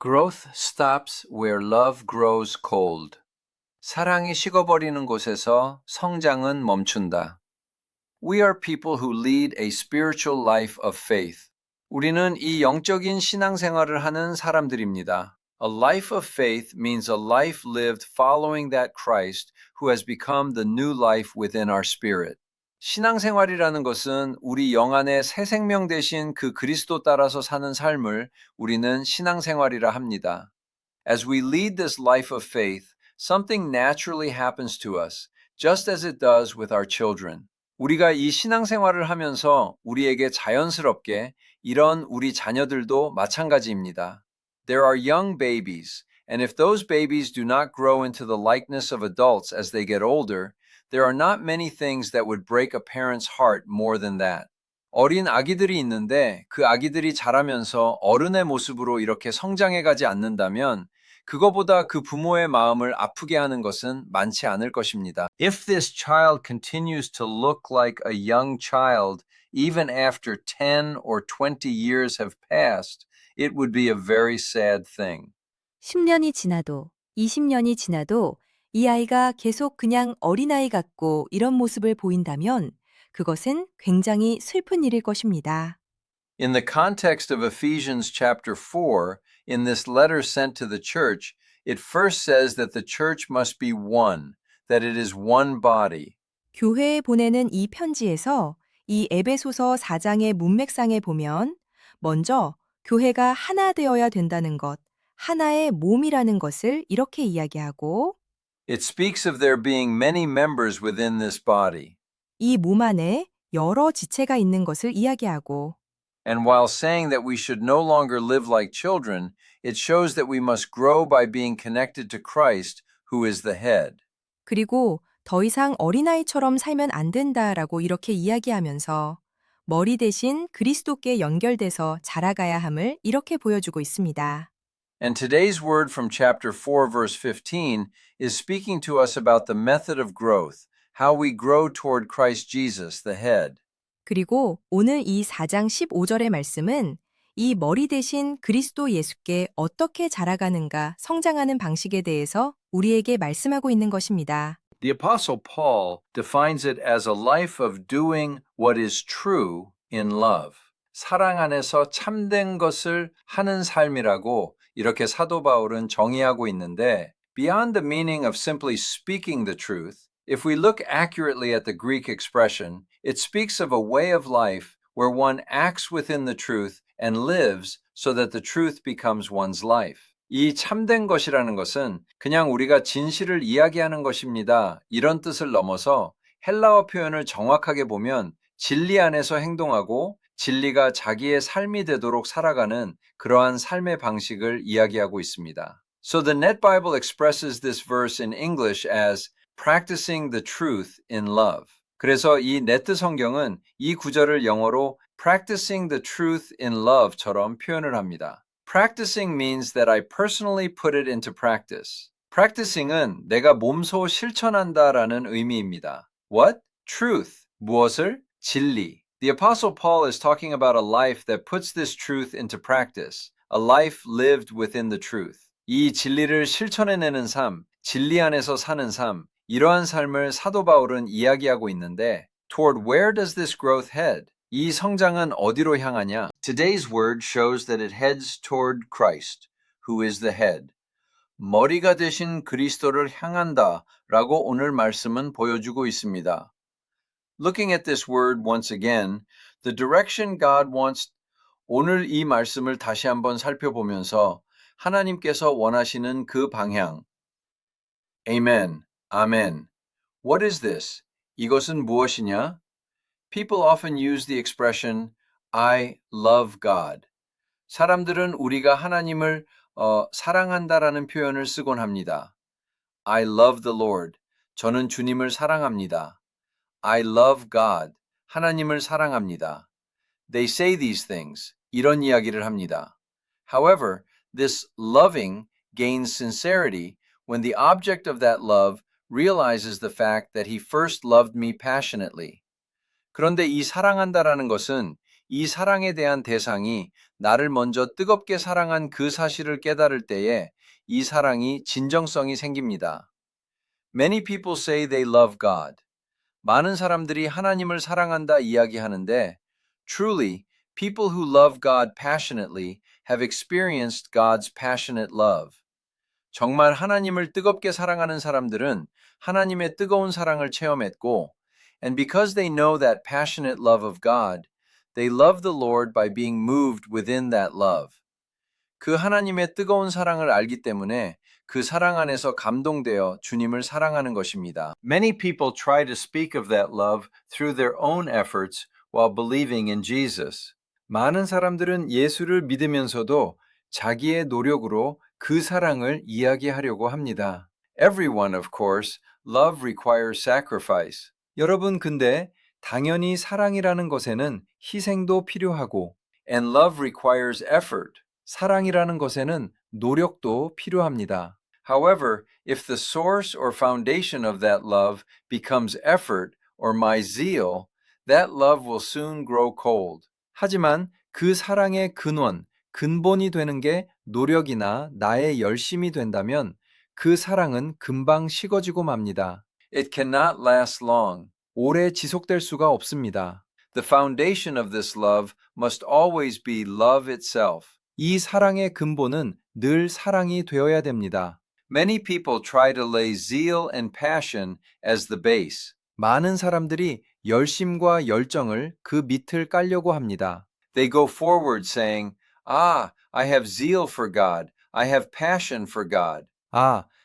Growth stops where love grows cold. 사랑이 식어버리는 곳에서 성장은 멈춘다. We are people who lead a spiritual life of faith. 우리는 이 영적인 신앙생활을 하는 사람들입니다. A life of faith means a life lived following that Christ who has become the new life within our spirit. 신앙생활이라는 것은 우리 영 안에 새 생명 되신 그 그리스도 따라서 사는 삶을 우리는 신앙생활이라 합니다. As we lead this life of faith, something naturally happens to us, just as it does with our children. 우리가 이 신앙생활을 하면서 우리에게 자연스럽게 이런 우리 자녀들도 마찬가지입니다. There are young babies, and if those babies do not grow into the likeness of adults as they get older, there are not many things that would break a parent's heart more than that. 어린 아기들이 있는데 그 아기들이 자라면서 어른의 모습으로 이렇게 성장해가지 않는다면 그거보다 그 부모의 마음을 아프게 하는 것은 많지 않을 것입니다. If this child continues to look like a young child even after 10 or 20 years have passed, it would be a very sad thing. 10년이 지나도 20년이 지나도 이 아이가 계속 그냥 어린아이 같고 이런 모습을 보인다면 그것은 굉장히 슬픈 일일 것입니다. In the context of Ephesians chapter 4, in this letter sent to the church, it first says that the church must be one, that it is one body. 교회에 보내는 이 편지에서 이 에베소서 4장의 문맥상에 보면 먼저 교회가 하나 되어야 된다는 것, 하나의 몸이라는 것을 이렇게 이야기하고 It speaks of there being many members within this body. 이 몸 안에 여러 지체가 있는 것을 이야기하고 And while saying that we should no longer live like children, it shows that we must grow by being connected to Christ, who is the head. 그리고 더 이상 어린아이처럼 살면 안 된다라고 이렇게 이야기하면서 머리 대신 그리스도께 연결돼서 자라가야 함을 이렇게 보여주고 있습니다. And today's word from chapter 4, verse 15, is speaking to us about the method of growth, how we grow toward Christ Jesus, the head. 그리고 오늘 이 4장 15절의 말씀은 이 머리 대신 그리스도 예수께 어떻게 자라가는가 성장하는 방식에 대해서 우리에게 말씀하고 있는 것입니다. The Apostle Paul defines it as a life of doing what is true in love. 사랑 안에서 참된 것을 하는 삶이라고 이렇게 사도 바울은 정의하고 있는데, beyond the meaning of simply speaking the truth, if we look accurately at the Greek expression, it speaks of a way of life where one acts within the truth and lives so that the truth becomes one's life. 이 참된 것이라는 것은 그냥 우리가 진실을 이야기하는 것입니다. 이런 뜻을 넘어서 헬라어 표현을 정확하게 보면 진리 안에서 행동하고 진리가 자기의 삶이 되도록 살아가는 그러한 삶의 방식을 이야기하고 있습니다. So the Net Bible expresses this verse in English as practicing the truth in love. 그래서 이 네트 성경은 이 구절을 영어로 practicing the truth in love처럼 표현을 합니다. Practicing means that I personally put it into practice. Practicing은 내가 몸소 실천한다라는 의미입니다. What? Truth. 무엇을? 진리. The Apostle Paul is talking about a life that puts this truth into practice, a life lived within the truth. 이 진리를 실천해내는 삶, 진리 안에서 사는 삶, 이러한 삶을 사도 바울은 이야기하고 있는데, toward where does this growth head? 이 성장은 어디로 향하냐? Today's word shows that it heads toward Christ, who is the head. 머리가 되신 그리스도를 향한다 라고 오늘 말씀은 보여주고 있습니다. Looking at this word once again, the direction God wants, 오늘 이 말씀을 다시 한번 살펴보면서 하나님께서 원하시는 그 방향. Amen. 아멘. What is this? 이것은 무엇이냐? People often use the expression, I love God. 사람들은 우리가 하나님을 사랑한다라는 표현을 쓰곤 합니다. I love the Lord. 저는 주님을 사랑합니다. I love God. 하나님을 사랑합니다. They say these things. 이런 이야기를 합니다. However, this loving gains sincerity when the object of that love realizes the fact that he first loved me passionately. 그런데 이 사랑한다라는 것은 이 사랑에 대한 대상이 나를 먼저 뜨겁게 사랑한 그 사실을 깨달을 때에 이 사랑이 진정성이 생깁니다. Many people say they love God. 많은 사람들이 하나님을 사랑한다 이야기하는데, truly, people who love God passionately have experienced God's passionate love. 정말 하나님을 뜨겁게 사랑하는 사람들은 하나님의 뜨거운 사랑을 체험했고, and because they know that passionate love of God, they love the Lord by being moved within that love. 그 하나님의 뜨거운 사랑을 알기 때문에 그 사랑 안에서 감동되어 주님을 사랑하는 것입니다. Many people try to speak of that love through their own efforts while believing in Jesus. 많은 사람들은 예수를 믿으면서도 자기의 노력으로 그 사랑을 이야기하려고 합니다. Everyone, of course, love requires sacrifice. 여러분, 근데 당연히 사랑이라는 것에는 희생도 필요하고, and love requires effort. 사랑이라는 것에는 노력도 필요합니다. However, if the source or foundation of that love becomes effort or my zeal, that love will soon grow cold. 하지만 그 사랑의 근본이 되는 게 노력이나 나의 열심이 된다면 그 사랑은 금방 식어지고 맙니다. It cannot last long. 오래 지속될 수가 없습니다. The foundation of this love must always be love itself. 이 사랑의 근본은 늘 사랑이 되어야 됩니다. Many people try to lay zeal and passion as the base. 많은 사람들이 열심과 열정을 그 밑을 깔려고 합니다. They go forward saying, I have zeal for God. I have passion for God.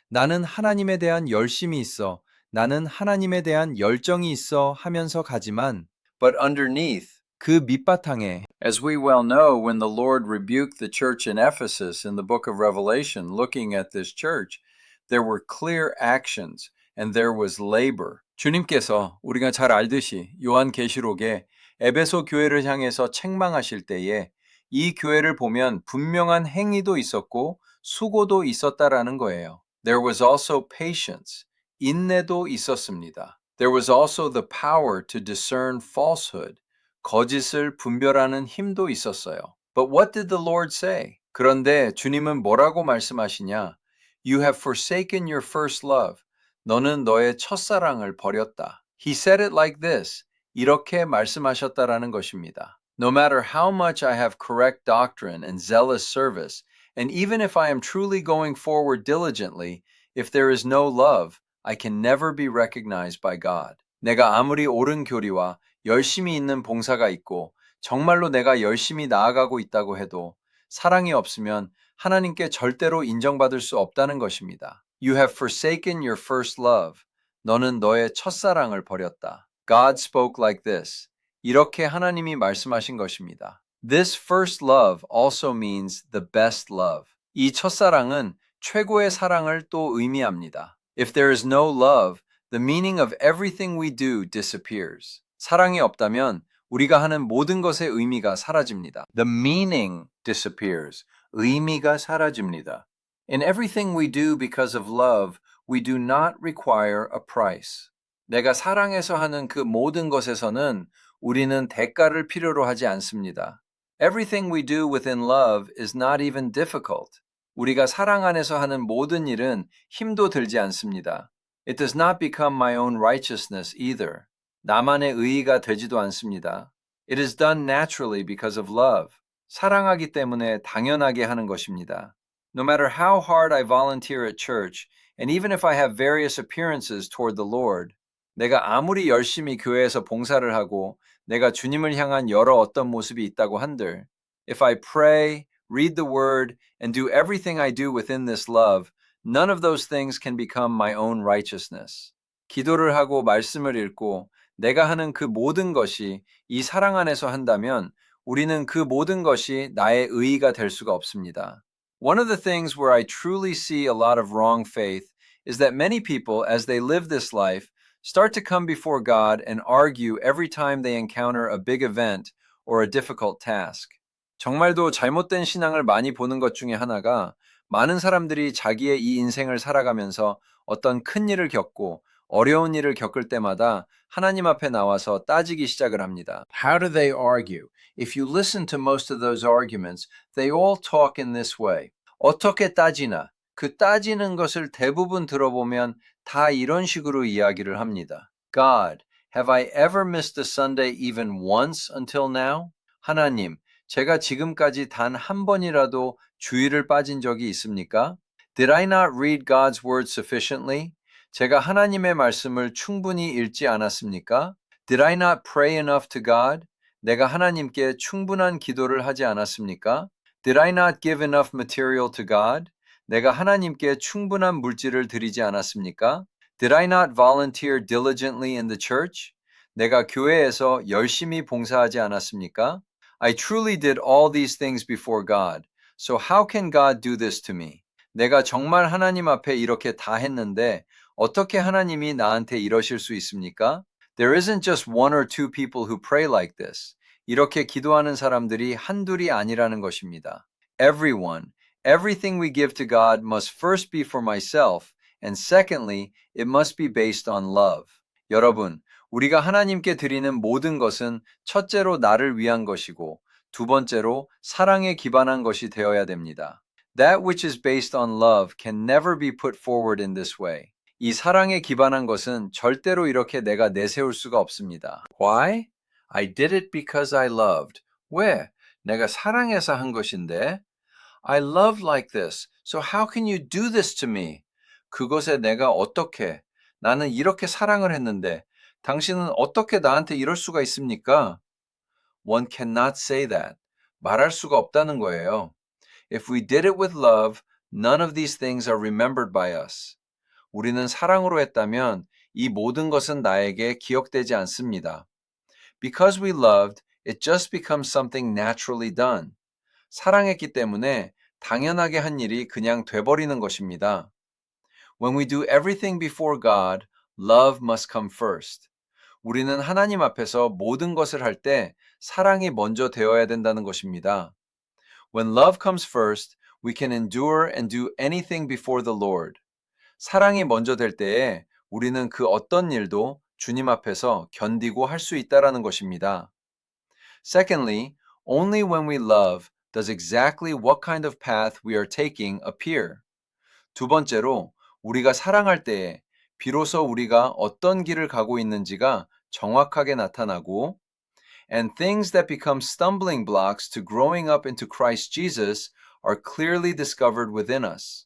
나는 하나님에 대한 열심이 있어. 나는 하나님에 대한 열정이 있어 하면서 가지만 But underneath, 그 밑바탕에 As we well know, when the Lord rebuked the church in Ephesus in the book of Revelation, looking at this church, there were clear actions and there was labor. 주님께서 우리가 잘 알듯이 요한계시록에 에베소 교회를 향해서 책망하실 때에 이 교회를 보면 분명한 행위도 있었고 수고도 있었다라는 거예요. There was also patience. 인내도 있었습니다. There was also the power to discern falsehood. 거짓을 분별하는 힘도 있었어요. But what did the Lord say? 그런데 주님은 뭐라고 말씀하시냐? You have forsaken your first love. 너는 너의 첫사랑을 버렸다. He said it like this. 이렇게 말씀하셨다라는 것입니다. No matter how much I have correct doctrine and zealous service, and even if I am truly going forward diligently, if there is no love, I can never be recognized by God. 내가 아무리 옳은 교리와 열심히 있는 봉사가 있고 정말로 내가 열심히 나아가고 있다고 해도 사랑이 없으면 하나님께 절대로 인정받을 수 없다는 것입니다. You have forsaken your first love. 너는 너의 첫사랑을 버렸다. God spoke like this. 이렇게 하나님이 말씀하신 것입니다. This first love also means the best love. 이 첫사랑은 최고의 사랑을 또 의미합니다. If there is no love, the meaning of everything we do disappears. 사랑이 없다면 우리가 하는 모든 것의 의미가 사라집니다. The meaning disappears. 의미가 사라집니다. In everything we do because of love, we do not require a price. 내가 사랑해서 하는 그 모든 것에서는 우리는 대가를 필요로 하지 않습니다. Everything we do within love is not even difficult. 우리가 사랑 안에서 하는 모든 일은 힘도 들지 않습니다. It does not become my own righteousness either. 나만의 의의가 되지도 않습니다. It is done naturally because of love. 사랑하기 때문에 당연하게 하는 것입니다. No matter how hard I volunteer at church, and even if I have various appearances toward the Lord, 내가 아무리 열심히 교회에서 봉사를 하고 내가 주님을 향한 여러 어떤 모습이 있다고 한들, if I pray, read the word, and do everything I do within this love, none of those things can become my own righteousness. 기도를 하고 말씀을 읽고 내가 하는 그 모든 것이 이 사랑 안에서 한다면 우리는 그 모든 것이 나의 의의가 될 수가 없습니다. One of the things where I truly see a lot of wrong faith is that many people, as they live this life, start to come before God and argue every time they encounter a big event or a difficult task. 정말도 잘못된 신앙을 많이 보는 것 중에 하나가 많은 사람들이 자기의 이 인생을 살아가면서 어떤 큰 일을 겪고 어려운 일을 겪을 때마다 하나님 앞에 나와서 따지기 시작을 합니다. How do they argue? If you listen to most of those arguments, they all talk in this way. 어떻게 따지나? 그 따지는 것을 대부분 들어보면 다 이런 식으로 이야기를 합니다. God, have I ever missed a Sunday even once until now? 하나님, 제가 지금까지 단 한 번이라도 주일을 빠진 적이 있습니까? Did I not read God's word sufficiently? 제가 하나님의 말씀을 충분히 읽지 않았습니까? Did I not pray enough to God? 내가 하나님께 충분한 기도를 하지 않았습니까? Did I not give enough material to God? 내가 하나님께 충분한 물질을 드리지 않았습니까? Did I not volunteer diligently in the church? 내가 교회에서 열심히 봉사하지 않았습니까? I truly did all these things before God. So how can God do this to me? 내가 정말 하나님 앞에 이렇게 다 했는데 어떻게 하나님이 나한테 이러실 수 있습니까? There isn't just one or two people who pray like this. 이렇게 기도하는 사람들이 한둘이 아니라는 것입니다. Everyone, everything we give to God must first be for myself, and secondly, it must be based on love. 여러분, 우리가 하나님께 드리는 모든 것은 첫째로 나를 위한 것이고 두 번째로 사랑에 기반한 것이 되어야 됩니다. That which is based on love can never be put forward in this way. 이 사랑에 기반한 것은 절대로 이렇게 내가 내세울 수가 없습니다. Why? I did it because I loved. 왜? 내가 사랑해서 한 것인데. I love like this, so how can you do this to me? 그것에 내가 어떻게? 나는 이렇게 사랑을 했는데 당신은 어떻게 나한테 이럴 수가 있습니까? One cannot say that. 말할 수가 없다는 거예요. If we did it with love, none of these things are remembered by us. 우리는 사랑으로 했다면 이 모든 것은 나에게 기억되지 않습니다. Because we loved, it just becomes something naturally done. 사랑했기 때문에 당연하게 한 일이 그냥 돼버리는 것입니다. When we do everything before God, love must come first. 우리는 하나님 앞에서 모든 것을 할 때 사랑이 먼저 되어야 된다는 것입니다. When love comes first, we can endure and do anything before the Lord. 사랑이 먼저 될 때에 우리는 그 어떤 일도 주님 앞에서 견디고 할 수 있다라는 것입니다. Secondly, only when we love does exactly what kind of path we are taking appear. 두 번째로, 우리가 사랑할 때에 비로소 우리가 어떤 길을 가고 있는지가 정확하게 나타나고 and things that become stumbling blocks to growing up into Christ Jesus are clearly discovered within us.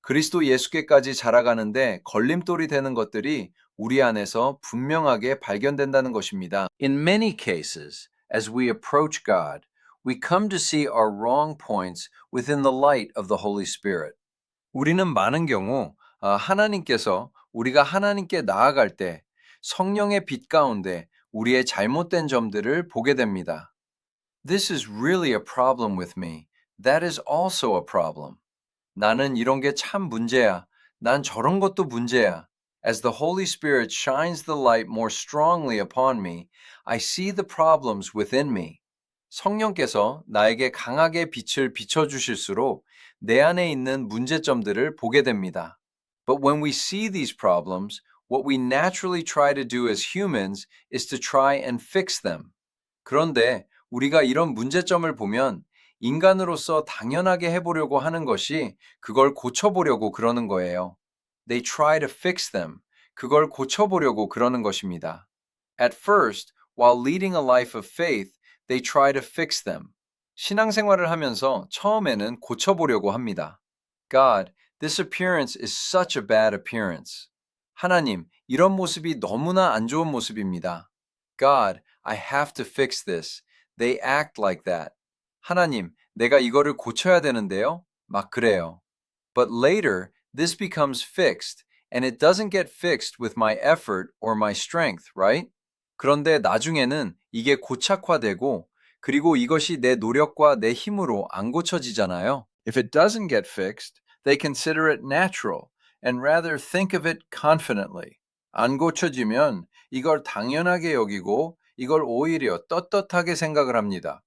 그리스도 예수께까지 자라가는데 걸림돌이 되는 것들이 우리 안에서 분명하게 발견된다는 것입니다. In many cases, as we approach God, we come to see our wrong points within the light of the Holy Spirit. 우리는 많은 경우 하나님께서 우리가 하나님께 나아갈 때 성령의 빛 가운데 우리의 잘못된 점들을 보게 됩니다. This is really a problem with me. That is also a problem. 나는 이런 게 참 문제야. 난 저런 것도 문제야. As the Holy Spirit shines the light more strongly upon me, I see the problems within me. 성령께서 나에게 강하게 빛을 비춰주실수록 내 안에 있는 문제점들을 보게 됩니다. But when we see these problems, what we naturally try to do as humans is to try and fix them. 그런데 우리가 이런 문제점을 보면 인간으로서 당연하게 해보려고 하는 것이 그걸 고쳐보려고 그러는 거예요. They try to fix them. 그걸 고쳐보려고 그러는 것입니다. At first, while leading a life of faith, they try to fix them. 신앙생활을 하면서 처음에는 고쳐보려고 합니다. God, this appearance is such a bad appearance. 하나님, 이런 모습이 너무나 안 좋은 모습입니다. God, I have to fix this. They act like that. 하나님, 내가 이거를 고쳐야 되는데요. 막 그래요. But later, this becomes fixed, and it doesn't get fixed with my effort or my strength, right? 그런데 나중에는 이게 고착화되고, 그리고 이것이 내 노력과 내 힘으로 안 고쳐지잖아요. If it doesn't get fixed, they consider it natural, and rather think of it confidently. 안 고쳐지면 이걸 당연하게 여기고, 이걸 오히려 떳떳하게 생각을 합니다.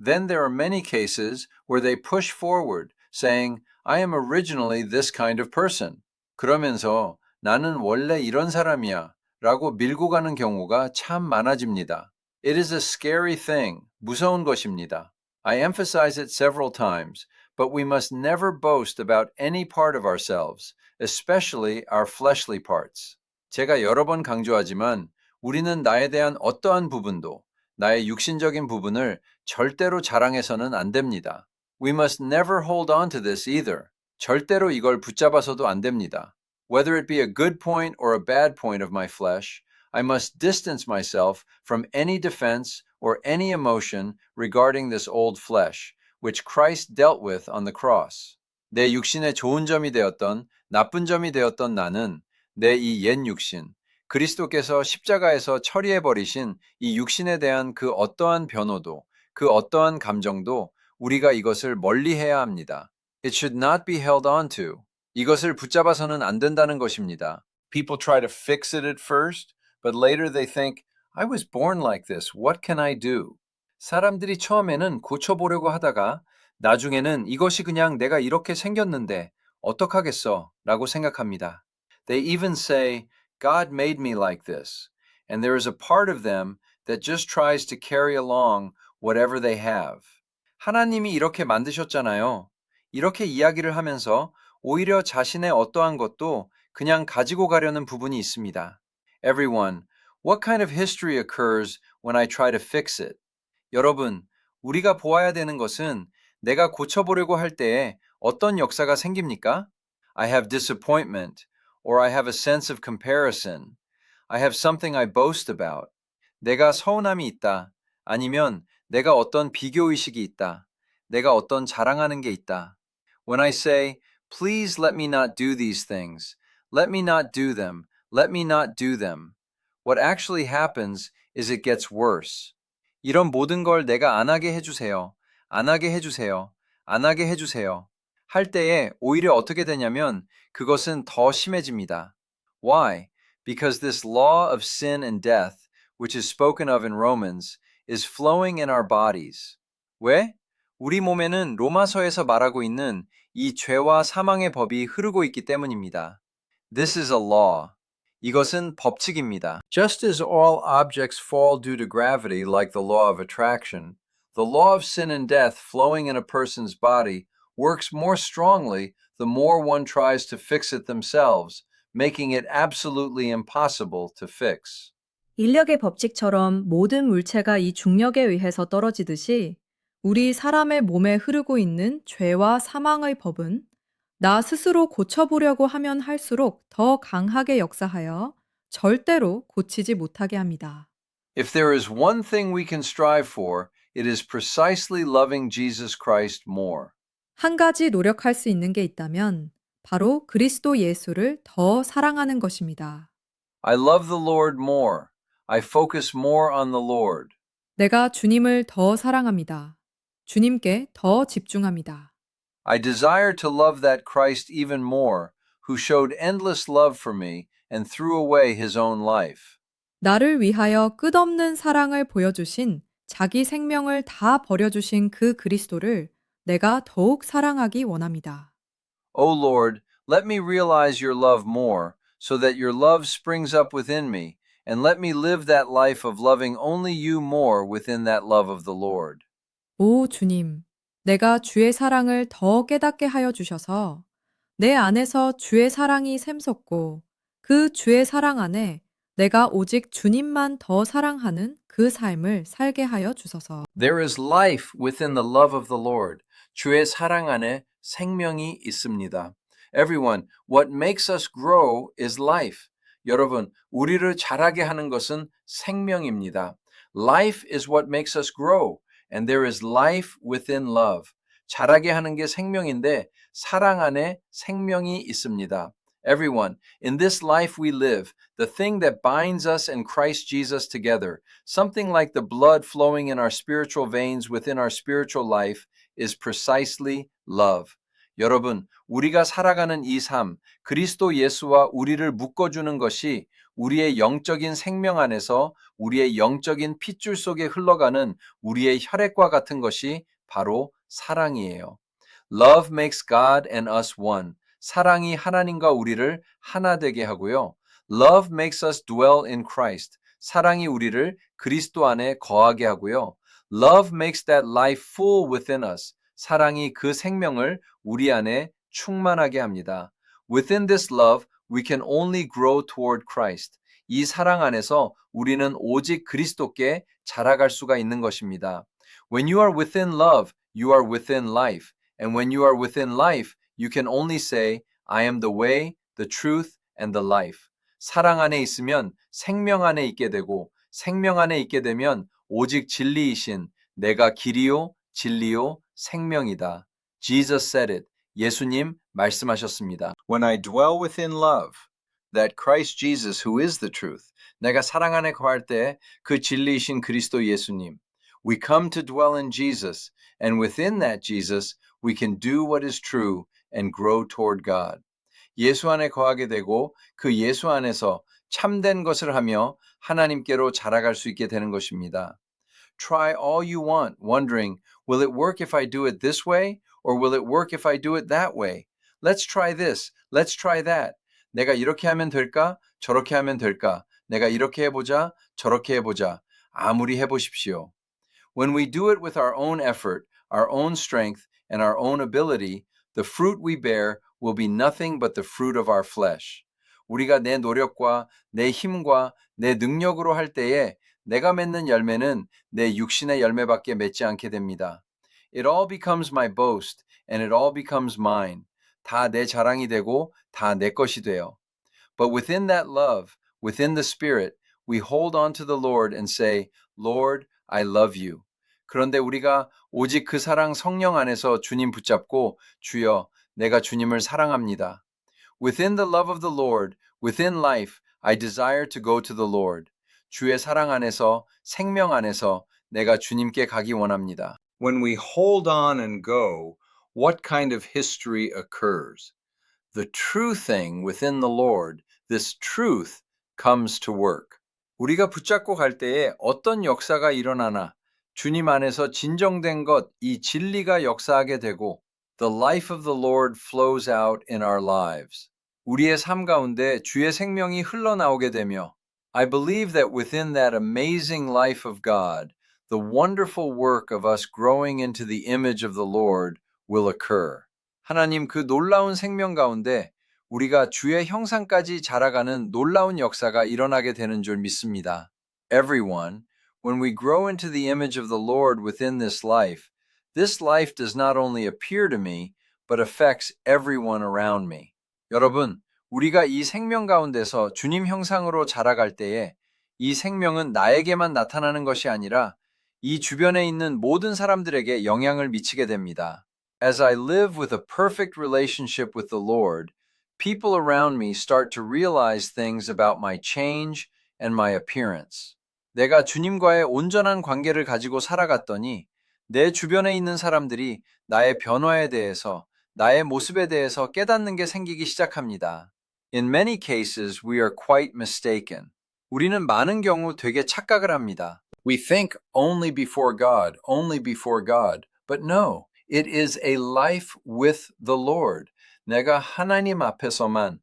Then there are many cases where they push forward, saying, I am originally this kind of person. 그러면서 나는 원래 이런 사람이야 라고 밀고 가는 경우가 참 많아집니다. It is a scary thing. 무서운 것입니다. I emphasize it several times, but we must never boast about any part of ourselves, especially our fleshly parts. 제가 여러 번 강조하지만 우리는 나에 대한 어떠한 부분도 나의 육신적인 부분을 절대로 자랑해서는 안 됩니다. We must never hold on to this either. 절대로 이걸 붙잡아서도 안 됩니다. Whether it be a good point or a bad point of my flesh, I must distance myself from any defense or any emotion regarding this old flesh, which Christ dealt with on the cross. 내 육신의 좋은 점이 되었던 나쁜 점이 되었던 나는 내 이 옛 육신, 그리스도께서 십자가에서 처리해버리신 이 육신에 대한 그 어떠한 변호도, 그 어떠한 감정도 우리가 이것을 멀리해야 합니다. It should not be held on to. 이것을 붙잡아서는 안 된다는 것입니다. People try to fix it at first, but later they think, I was born like this. What can I do? 사람들이 처음에는 고쳐보려고 하다가 나중에는 이것이 그냥 내가 이렇게 생겼는데 어떡하겠어? 라고 생각합니다. They even say, God made me like this. And there is a part of them that just tries to carry along whatever they have. 하나님이 이렇게 만드셨잖아요. 이렇게 이야기를 하면서 오히려 자신의 어떠한 것도 그냥 가지고 가려는 부분이 있습니다. Everyone, what kind of history occurs when I try to fix it? 여러분, 우리가 보아야 되는 것은 내가 고쳐보려고 할 때에 어떤 역사가 생깁니까? I have disappointment, or I have a sense of comparison. I have something I boast about. 내가 서운함이 있다. 아니면 내가 어떤 비교의식이 있다. 내가 어떤 자랑하는 게 있다. When I say, please let me not do these things, let me not do them, let me not do them, what actually happens is it gets worse. 이런 모든 걸 내가 안 하게 해주세요. 안 하게 해주세요. 안 하게 해주세요. 할 때에 오히려 어떻게 되냐면 그것은 더 심해집니다. Why? Because this law of sin and death, which is spoken of in Romans, is flowing in our bodies. 왜? 우리 몸에는 로마서에서 말하고 있는 이 죄와 사망의 법이 흐르고 있기 때문입니다. This is a law. 이것은 법칙입니다. Just as all objects fall due to gravity like the law of attraction, the law of sin and death flowing in a person's body works more strongly the more one tries to fix it themselves, making it absolutely impossible to fix. 인력의 법칙처럼 모든 물체가 이 중력에 의해서 떨어지듯이 우리 사람의 몸에 흐르고 있는 죄와 사망의 법은 나 스스로 고쳐보려고 하면 할수록 더 강하게 역사하여 절대로 고치지 못하게 합니다. If there is one thing we can strive for, it is precisely loving Jesus Christ more. 한 가지 노력할 수 있는 게 있다면 바로 그리스도 예수를 더 사랑하는 것입니다. I love the Lord more. I focus more on the Lord. 내가 주님을 더 사랑합니다. 주님께 더 집중합니다. I desire to love that Christ even more, who showed endless love for me and threw away his own life. 나를 위하여 끝없는 사랑을 보여주신 자기 생명을 다 버려주신 그 그리스도를 내가 더욱 사랑하기 원합니다. O Lord, let me realize your love more, so that your love springs up within me, and let me live that life of loving only you more within that love of the Lord. 오 주님, 내가 주의 사랑을 더 깨닫게 하여 주셔서 내 안에서 주의 사랑이 샘솟고 그 주의 사랑 안에 내가 오직 주님만 더 사랑하는 그 삶을 살게 하여 주소서. There is life within the love of the Lord. 주의 사랑 안에 생명이 있습니다. Everyone, what makes us grow is life. 여러분, 우리를 자라게 하는 것은 생명입니다. Life is what makes us grow, and there is life within love. 자라게 하는 게 생명인데 사랑 안에 생명이 있습니다. Everyone, in this life we live, the thing that binds us and Christ Jesus together, something like the blood flowing in our spiritual veins within our spiritual life, is precisely love. 여러분, 우리가 살아가는 이 삶, 그리스도 예수와 우리를 묶어주는 것이 우리의 영적인 생명 안에서 우리의 영적인 핏줄 속에 흘러가는 우리의 혈액과 같은 것이 바로 사랑이에요. Love makes God and us one. 사랑이 하나님과 우리를 하나 되게 하고요. Love makes us dwell in Christ. 사랑이 우리를 그리스도 안에 거하게 하고요. Love makes that life full within us. 사랑이 그 생명을 우리 안에 충만하게 합니다. Within this love, we can only grow toward Christ. 이 사랑 안에서 우리는 오직 그리스도께 자라갈 수가 있는 것입니다. When you are within love, you are within life. And when you are within life, you can only say, I am the way, the truth, and the life. 사랑 안에 있으면 생명 안에 있게 되고 생명 안에 있게 되면 오직 진리이신 내가 길이요, 진리요, 생명이다. Jesus said it. 예수님 말씀하셨습니다. When I dwell within love, that Christ Jesus who is the truth. 내가 사랑 안에 거할 때 그 진리이신 그리스도 예수님. We come to dwell in Jesus, and within that Jesus, we can do what is true and grow toward God. 예수 안에 거하게 되고 그 예수 안에서 참된 것을 하며 하나님께로 자라갈 수 있게 되는 것입니다. Try all you want, wondering, will it work if I do it this way? Or will it work if I do it that way? Let's try this. Let's try that. 내가 이렇게 하면 될까? 저렇게 하면 될까? 내가 이렇게 해보자, 저렇게 해보자. 아무리 해보십시오. When we do it with our own effort, our own strength, and our own ability, the fruit we bear will be nothing but the fruit of our flesh. 우리가 내 노력과 내 힘과 내 능력으로 할 때에 내가 맺는 열매는 내 육신의 열매밖에 맺지 않게 됩니다. It all becomes my boast, and it all becomes mine. 다 내 자랑이 되고 다 내 것이 돼요. But within that love, within the Spirit, we hold on to the Lord and say, Lord, I love you. 그런데 우리가 오직 그 사랑 성령 안에서 주님 붙잡고 주여, 내가 주님을 사랑합니다. Within the love of the Lord, within life, I desire to go to the Lord. 주의 사랑 안에서, 생명 안에서 내가 주님께 가기 원합니다. When we hold on and go, what kind of history occurs? The true thing within the Lord, this truth, comes to work. 우리가 붙잡고 갈 때에 어떤 역사가 일어나나 주님 안에서 진정된 것, 이 진리가 역사하게 되고 the life of the Lord flows out in our lives. 우리의 삶 가운데 주의 생명이 흘러나오게 되며 I believe that within that amazing life of God, the wonderful work of us growing into the image of the Lord will occur. 하나님 그 놀라운 생명 가운데 우리가 주의 형상까지 자라가는 놀라운 역사가 일어나게 되는 줄 믿습니다. Everyone, when we grow into the image of the Lord within this life does not only appear to me, but affects everyone around me. 여러분, 우리가 이 생명 가운데서 주님 형상으로 자라갈 때에 이 생명은 나에게만 나타나는 것이 아니라 이 주변에 있는 모든 사람들에게 영향을 미치게 됩니다. As I live with a perfect relationship with the Lord, people around me start to realize things about my change and my appearance. 내가 주님과의 온전한 관계를 가지고 살아갔더니 내 주변에 있는 사람들이 나의 변화에 대해서, 나의 모습에 대해서 깨닫는 게 생기기 시작합니다. In many cases, we are quite mistaken. 우리는 많은 경우 되게 착각을 합니다. We think only before God, but no, it is a life with the Lord. 내가 하나님 앞에서만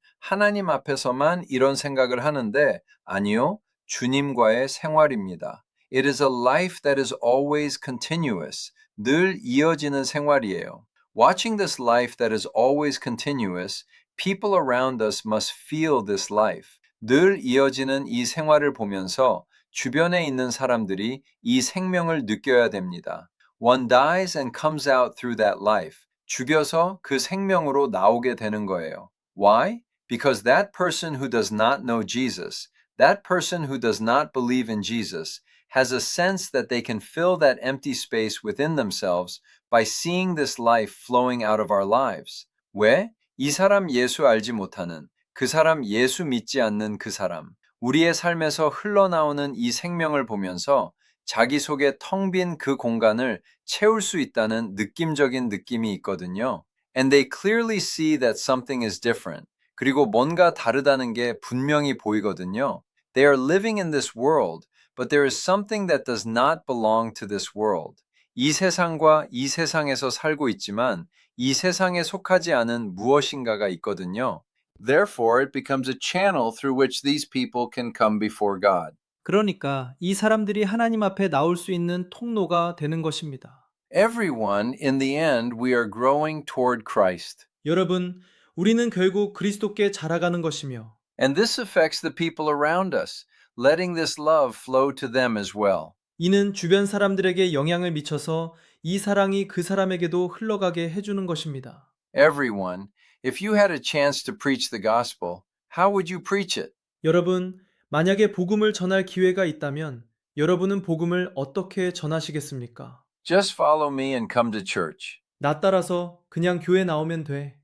이런 생각을 하는데 아니요, 주님과의 생활입니다. It is a life that is always continuous. 늘 이어지는 생활이에요. Watching this life that is always continuous, people around us must feel this life. 늘 이어지는 이 생활을 보면서 주변에 있는 사람들이 이 생명을 느껴야 됩니다. One dies and comes out through that life. 죽여서 그 생명으로 나오게 되는 거예요. Why? Because that person who does not know Jesus, that person who does not believe in Jesus, has a sense that they can fill that empty space within themselves by seeing this life flowing out of our lives. 왜? 이 사람 예수 알지 못하는, 그 사람 예수 믿지 않는 그 사람, 우리의 삶에서 흘러나오는 이 생명을 보면서 자기 속에 텅 빈 그 공간을 채울 수 있다는 느낌적인 느낌이 있거든요. And they clearly see that something is different. 그리고 뭔가 다르다는 게 분명히 보이거든요. They are living in this world, but there is something that does not belong to this world. 이 세상과 이 세상에서 살고 있지만 이 세상에 속하지 않은 무엇인가가 있거든요. Therefore, it becomes a channel through which these people can come before God. 그러니까 이 사람들이 하나님 앞에 나올 수 있는 통로가 되는 것입니다. Everyone, in the end, we are growing toward Christ. 여러분, 우리는 결국 그리스도께 자라가는 것이며 And this affects the people around us, letting this love flow to them as well. 이는 주변 사람들에게 영향을 미쳐서 이 사랑이 그 사람에게도 흘러가게 해주는 것입니다. Everyone, if you had a chance to preach the gospel, how would you preach it? 여러분, 만약에 복음을 전할 기회가 있다면 여러분은 복음을 어떻게 전하시겠습니까? Just follow me and come to church. 나 따라서 그냥 교회 나오면 돼.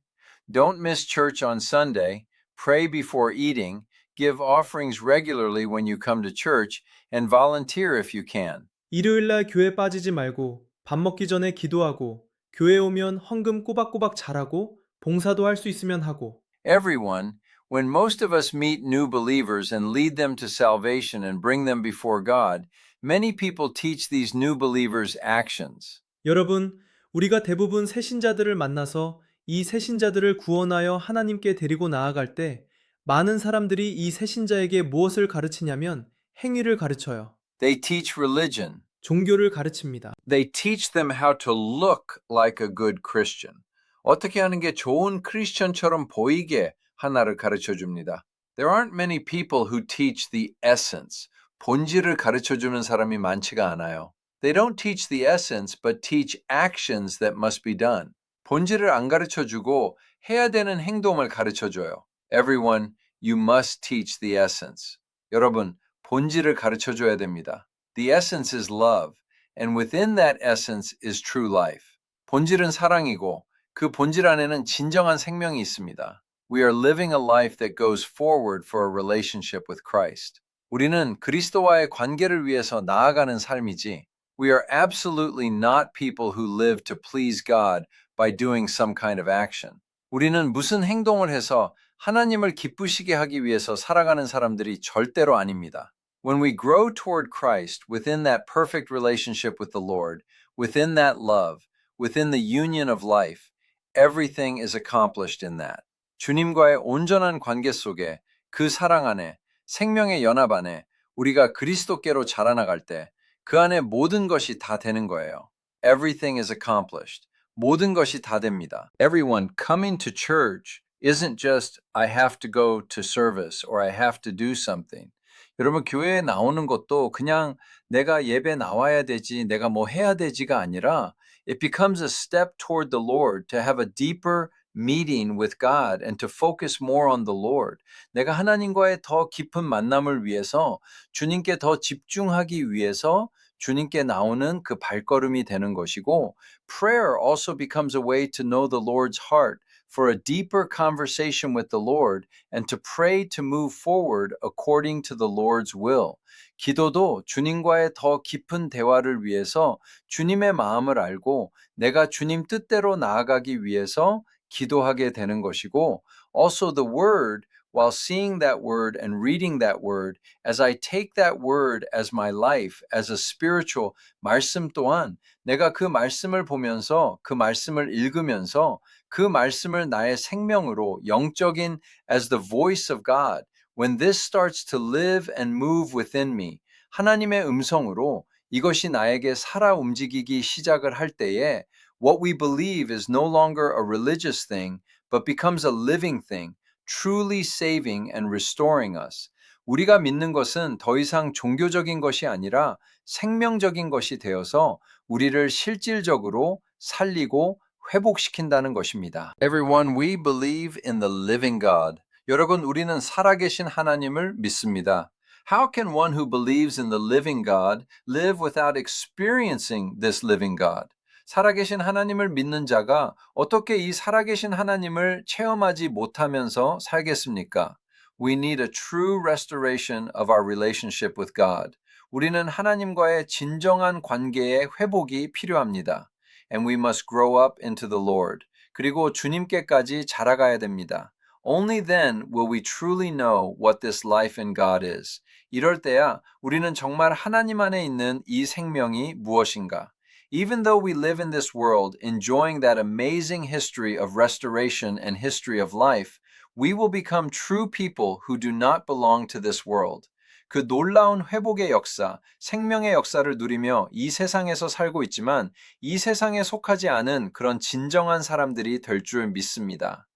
Don't miss church on Sunday, pray before eating, give offerings regularly when you come to church, and volunteer if you can. 일요일 날 교회 빠지지 말고 밥 먹기 전에 기도하고 교회 오면 헌금 꼬박꼬박 잘하고 봉사도 할 수 있으면 하고 Everyone, when most of us meet new believers and lead them to salvation and bring them before God, many people teach these new believers actions. 여러분, 우리가 대부분 새신자들을 만나서 이 새신자들을 구원하여 하나님께 데리고 나아갈 때 많은 사람들이 이 새신자에게 무엇을 가르치냐면 행위를 가르쳐요. They teach religion. 종교를 가르칩니다. They teach them how to look like a good Christian. 어떻게 하는 게 좋은 크리스천처럼 보이게 하나를 가르쳐 줍니다. There aren't many people who teach the essence. 본질을 가르쳐 주는 사람이 많지가 않아요. They don't teach the essence, but teach actions that must be done. 본질을 안 가르쳐 주고 해야 되는 행동을 가르쳐 줘요. Everyone, you must teach the essence. 여러분, 본질을 가르쳐 줘야 됩니다. The essence is love, and within that essence is true life. 본질은 사랑이고 그 본질 안에는 진정한 생명이 있습니다. We are living a life that goes forward for a relationship with Christ. 우리는 그리스도와의 관계를 위해서 나아가는 삶이지. We are absolutely not people who live to please God by doing some kind of action. 우리는 무슨 행동을 해서 하나님을 기쁘시게 하기 위해서 살아가는 사람들이 절대로 아닙니다. When we grow toward Christ within that perfect relationship with the Lord, within that love, within the union of life, everything is accomplished in that. 주님과의 온전한 관계 속에 그 사랑 안에 생명의 연합 안에 우리가 그리스도께로 자라나갈 때 그 안에 모든 것이 다 되는 거예요. Everything is accomplished. 모든 것이 다 됩니다. Everyone coming to church isn't just I have to go to service or I have to do something. 여러분 교회에 나오는 것도 그냥 내가 예배 나와야 되지, 내가 뭐 해야 되지가 아니라 it becomes a step toward the Lord to have a deeper meeting with God and to focus more on the Lord. 내가 하나님과의 더 깊은 만남을 위해서 주님께 더 집중하기 위해서 주님께 나오는 그 발걸음이 되는 것이고 prayer also becomes a way to know the Lord's heart for a deeper conversation with the Lord and to pray to move forward according to the Lord's will. 기도도 주님과의 더 깊은 대화를 위해서 주님의 마음을 알고 내가 주님 뜻대로 나아가기 위해서 기도하게 되는 것이고 also the word while seeing that word and reading that word as I take that word as my life as a spiritual 말씀 또한 내가 그 말씀을 보면서 그 말씀을 읽으면서 그 말씀을 나의 생명으로 영적인 as the voice of God when this starts to live and move within me 하나님의 음성으로 이것이 나에게 살아 움직이기 시작을 할 때에 what we believe is no longer a religious thing but becomes a living thing truly saving and restoring us. 우리가 믿는 것은 더 이상 종교적인 것이 아니라 생명적인 것이 되어서 우리를 실질적으로 살리고 회복시킨다는 것입니다. Everyone, we believe in the living God. 여러분, 우리는 살아계신 하나님을 믿습니다. How can one who believes in the living God live without experiencing this living God? 살아계신 하나님을 믿는 자가 어떻게 이 살아계신 하나님을 체험하지 못하면서 살겠습니까? We need a true restoration of our relationship with God. 우리는 하나님과의 진정한 관계의 회복이 필요합니다. And we must grow up into the Lord. 그리고 주님께까지 자라가야 됩니다. Only then will we truly know what this life in God is. 이럴 때야 우리는 정말 하나님 안에 있는 이 생명이 무엇인가? Even though we live in this world enjoying that amazing history of restoration and history of life, we will become true people who do not belong to this world. 그 놀라운 회복의 역사, 생명의 역사를 누리며 이 세상에서 살고 있지만 이 세상에 속하지 않은 그런 진정한 사람들이 될 줄 믿습니다.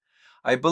I believe